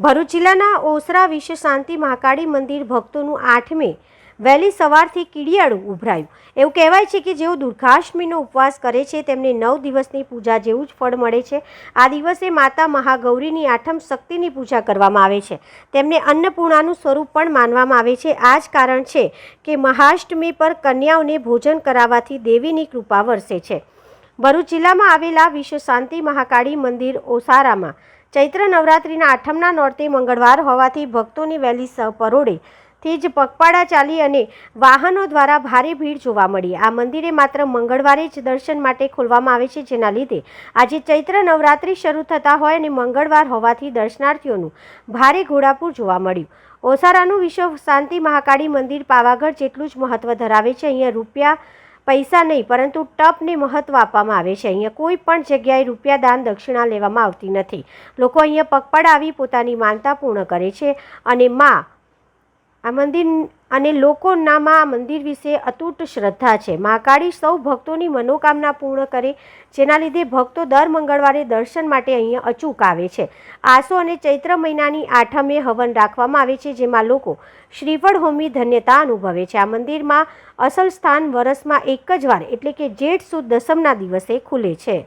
ભરૂચ જિલ્લાના ઓસરા વિશ્વ શાંતિ મહાકાળી મંદિર ભક્તોનું 8 મે વહેલી સવારથી કીડિયાળું ઉભરાયું। એવું કહેવાય છે કે જેઓ દુર્ગાષ્ટમીનો ઉપવાસ કરે છે તેમને 9 દિવસની પૂજા જેવું જ ફળ મળે છે। આ દિવસે માતા મહાગૌરીની આઠમ શક્તિની પૂજા કરવામાં આવે છે। તેમને અન્નપૂર્ણાનું સ્વરૂપ પણ માનવામાં આવે છે। આ જ કારણ છે કે મહાષ્ટમી પર કન્યાઓને ભોજન કરાવવાથી દેવીની કૃપા વરસે છે। ભરૂચ જિલ્લામાં આવેલા વિશ્વ શાંતિ મહાકાળી મંદિર ઓસારામાં ચૈત્ર નવરાત્રિના આઠમના નોરતે મંગળવાર હોવાથી ભક્તોની વહેલી પરોઢેથી જ પગપાળા ચાલી અને વાહનો દ્વારા ભારે ભીડ જોવા મળી। આ મંદિરે માત્ર મંગળવારે જ દર્શન માટે ખોલવામાં આવે છે, જેના લીધે આજે ચૈત્ર નવરાત્રિ શરૂ થતા હોય અને મંગળવાર હોવાથી દર્શનાર્થીઓનું ભારે ઘોડાપૂર જોવા મળ્યું। ઓસારાનું વિશ્વ શાંતિ મહાકાળી મંદિર પાવાગઢ જેટલું જ મહત્વ ધરાવે છે। અહીંયા રૂપિયા પૈસા નહીં પરંતુ ટપને મહત્વ આપવામાં આવે છે। અહીંયા કોઈ પણ જગ્યાએ રૂપિયા દાન દક્ષિણા લેવામાં આવતી નથી। લોકો અહીંયા પગપાળા આવી પોતાની માનતા પૂર્ણ કરે છે અને લોકોનામાં મંદિર વિશે અતૂટ શ્રદ્ધા છે। મહાકાળી સૌ ભક્તોની મનોકામના પૂર્ણ કરે, જેના લીધે ભક્તો દર મંગળવારે દર્શન માટે અહીંયા અચૂક આવે છે। આસો અને ચૈત્ર મહિનાની આઠમે હવન રાખવામાં આવે છે, જેમાં લોકો શ્રીફળ હોમી ધન્યતા અનુભવે છે। આ મંદિરમાં અસલ સ્થાન વર્ષમાં એક જ વાર એટલે કે જેઠ સુદ દસમના દિવસે ખુલે છે।